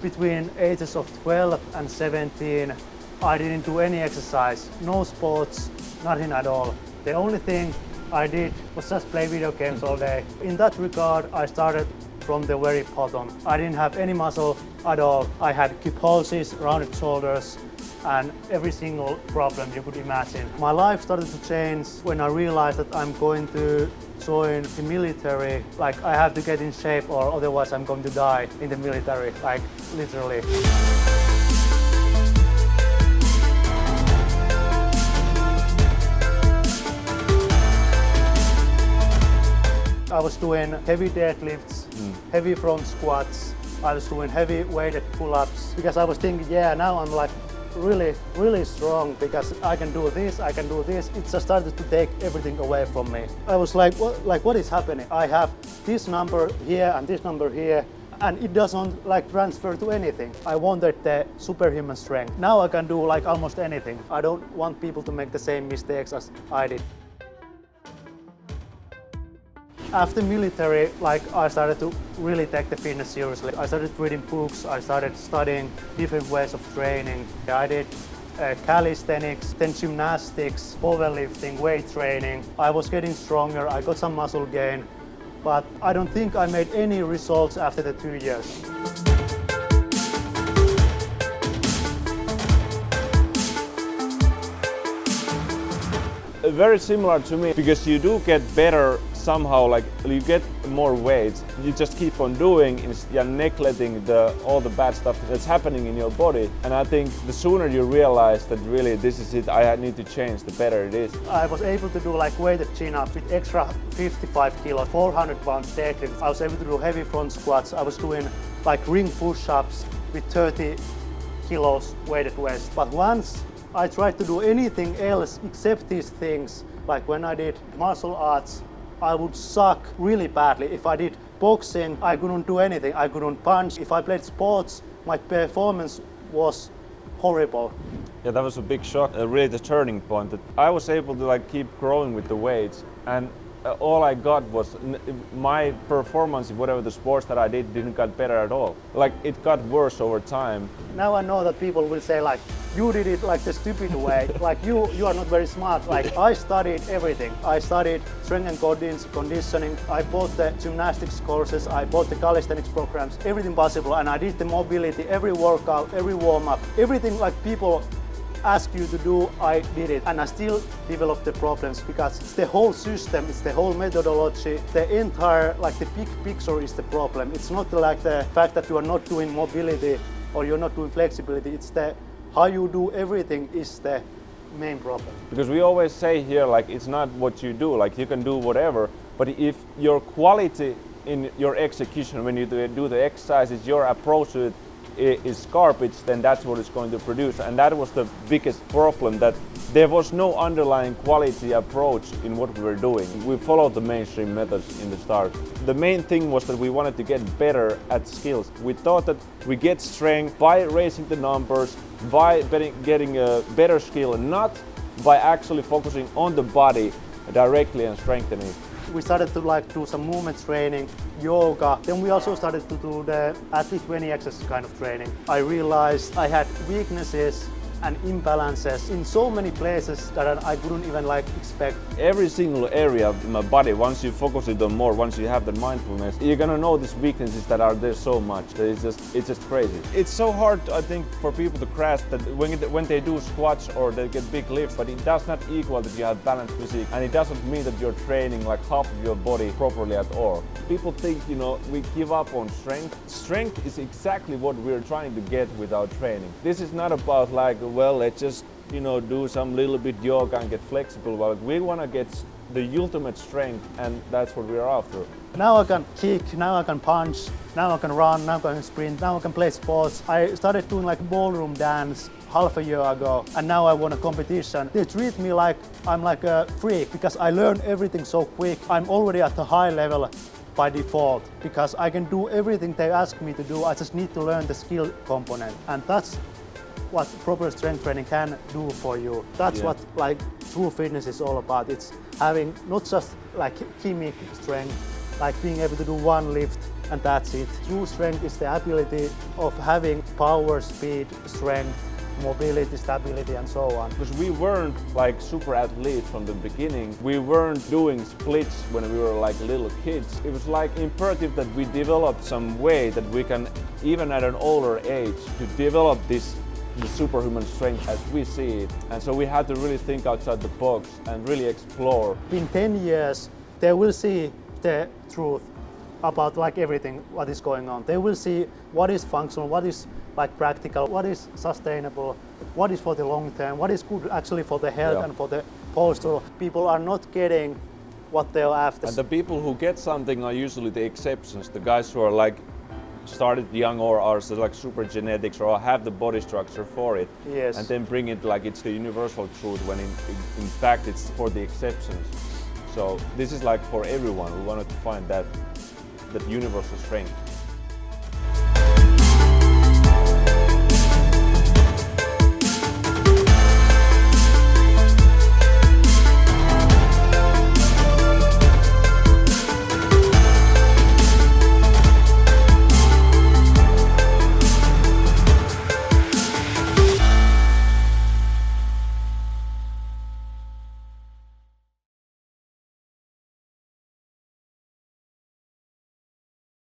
between ages of 12 and 17, I didn't do any exercise, no sports, nothing at all. The only thing I did was just play video games all day. In that regard, I started from the very bottom. I didn't have any muscle at all. I had kyphosis, rounded shoulders, and every single problem you could imagine. My life started to change when I realized that I'm going to join the military. Like, I have to get in shape or otherwise I'm going to die in the military, like literally. I was doing heavy deadlifts, heavy front squats. I was doing heavy weighted pull-ups because I was thinking, yeah, now I'm like really strong because I can do this, I can do this. It just started to take everything away from me. I was like, what is happening? I have this number here and this number here, and it doesn't like transfer to anything. I wanted the superhuman strength. Now I can do like almost anything. I don't want people to make the same mistakes as I did. After military, like, I started to really take the fitness seriously. I started reading books, I started studying different ways of training. I did calisthenics, then gymnastics, powerlifting, weight training. I was getting stronger, I got some muscle gain, but I don't think I made any results after the 2 years. Very similar to me, because you do get better somehow, like you get more weight. You just keep on doing, you're neglecting all the bad stuff that's happening in your body. And I think the sooner you realize that really this is it, I need to change, the better it is. I was able to do like weighted chin-ups with extra 55 kilos, 400 pounds deadlifts. I was able to do heavy front squats. I was doing like ring push-ups with 30 kilos weighted vest. But once I tried to do anything else except these things, like when I did martial arts, I would suck really badly. If I did boxing, I couldn't do anything. I couldn't punch. If I played sports, my performance was horrible. Yeah, that was a big shock, really the turning point. That I was able to like keep growing with the weights, and all I got was my performance in whatever the sports that I did didn't get better at all. Like, it got worse over time. Now I know that people will say like, you did it like the stupid way, like you are not very smart. Like, I studied everything. I studied strength and conditioning. I bought the gymnastics courses, I bought the calisthenics programs, everything possible, and I did the mobility, every workout, every warm-up, everything like people ask you to do, I did it. And I still developed the problems because it's the whole system, it's the whole methodology, the entire, like the big picture is the problem. It's not like the fact that you are not doing mobility or you're not doing flexibility, it's the how you do everything is the main problem. Because we always say here, like, it's not what you do, like you can do whatever, but if your quality in your execution, when you do the exercises, your approach to it is garbage, then that's what it's going to produce. And that was the biggest problem, that there was no underlying quality approach in what we were doing. We followed the mainstream methods in the start. The main thing was that we wanted to get better at skills. We thought that we get strength by raising the numbers, by getting a better skill, not by actually focusing on the body directly and strengthening it. We started to like do some movement training, yoga. Then we also started to do the at least 20 exercise kind of training. I realized I had weaknesses and imbalances in so many places that I couldn't even like expect. Every single area of my body, once you focus it on more, once you have the mindfulness, you're gonna notice weaknesses that are there so much. It's just crazy. It's so hard, I think, for people to grasp that when they do squats or they get big lifts, but it does not equal that you have balanced physique, and it doesn't mean that you're training like half of your body properly at all. People think, we give up on strength. Strength is exactly what we're trying to get with our training. This is not about like, well, let's just do some little bit yoga and get flexible. But we want to get the ultimate strength, and that's what we're after. Now I can kick, now I can punch, now I can run, now I can sprint, now I can play sports. I started doing like ballroom dance half a year ago, and now I won a competition. They treat me like I'm like a freak because I learn everything so quick. I'm already at a high level by default because I can do everything they ask me to do. I just need to learn the skill component, and that's what proper strength training can do for you. That's what like true fitness is all about. It's having not just like chemic strength, like being able to do one lift and that's it. True strength is the ability of having power, speed, strength, mobility, stability, and so on. Because we weren't like super athletes from the beginning. We weren't doing splits when we were like little kids. It was like imperative that we develop some way that we can, even at an older age, to develop this superhuman strength as we see it. And so we had to really think outside the box and really explore. In 10 years, they will see the truth about like everything what is going on. They will see what is functional, what is like practical, what is sustainable, what is for the long term, what is good actually for the health and for the posture. People are not getting what they're after. And the people who get something are usually the exceptions, the guys who are like started young or are so like super genetics or have the body structure for it. Yes. And then bring it like it's the universal truth when in fact it's for the exceptions. So this is like for everyone. We wanted to find that universal strength.